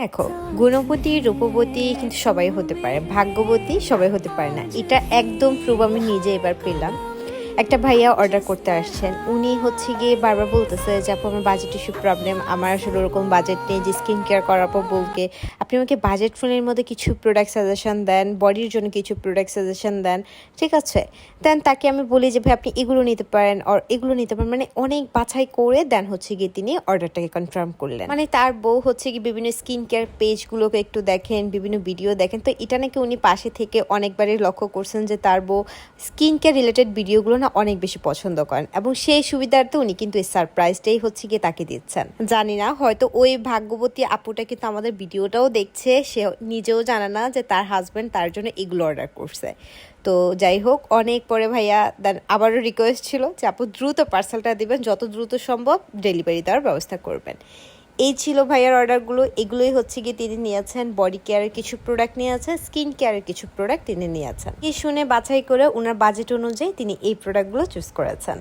দেখো, গুণবতী রূপবতী কিন্তু সবাই হতে পারে, ভাগ্যবতী সবাই হতে পারে না। এটা একদম প্রুভ আমি নিজে এবার পেলাম। একটা ভাইয়া অর্ডার করতে আসছেন, উনি হচ্ছে গিয়ে বারবার বলতেছে যে আপু আমার বাজেট ইস্যু প্রবলেম, আমার আসলে ওরকম বাজেট নেই যে স্কিন কেয়ার করার পর বলকে আপনি আমাকে বাজেট ফোনের মধ্যে কিছু প্রোডাক্ট সাজেশন দেন, বডির জন্য কিছু প্রোডাক্ট সাজেশন দেন, ঠিক আছে। দেন তাকে আমি বলি যে ভাই আপনি এগুলো নিতে পারেন আর এগুলো নিতে পারেন, মানে অনেক বাছাই করে দেন হচ্ছে গিয়ে তিনি অর্ডারটাকে কনফার্ম করলেন। মানে তার বউ হচ্ছে গিয়ে বিভিন্ন স্কিন কেয়ার পেজগুলোকে একটু দেখেন, বিভিন্ন ভিডিও দেখেন, তো এটা নাকি উনি পাশে থেকে অনেকবারই লক্ষ্য করছেন যে তার বউ স্কিন কেয়ার রিলেটেড ভিডিওগুলো না অনেক বেশি পছন্দ করেন, এবং সেই সুবিধার্থে উনি কিন্তু এই সারপ্রাইজটাই হচ্ছে গিয়ে তাকে দিচ্ছেন। জানি না, হয়তো ওই ভাগ্যবতী আপুটা কিন্তু আমাদের ভিডিওটাও দেখছে, সে নিজেও জানে না যে তার হাজব্যান্ড তার জন্য এগুলো অর্ডার করছে। তো যাই হোক, অনেক পরে ভাইয়া দেন আবারও রিকোয়েস্ট ছিল যে আপু দ্রুত পার্সেলটা দিবেন, যত দ্রুত সম্ভব ডেলিভারি দেওয়ার ব্যবস্থা করবেন। এই ছিল ভাইয়ার অর্ডারগুলো। এগুলোই হচ্ছে গিয়ে তিনি নিয়েছেন, বডি কেয়ারের কিছু প্রোডাক্ট নিয়েছেন, স্কিন কেয়ারের কিছু প্রোডাক্ট তিনি নিয়েছেন। এই শুনে বাছাই করে ওনার বাজেট অনুযায়ী তিনি এই প্রোডাক্টগুলো চুজ করেছেন।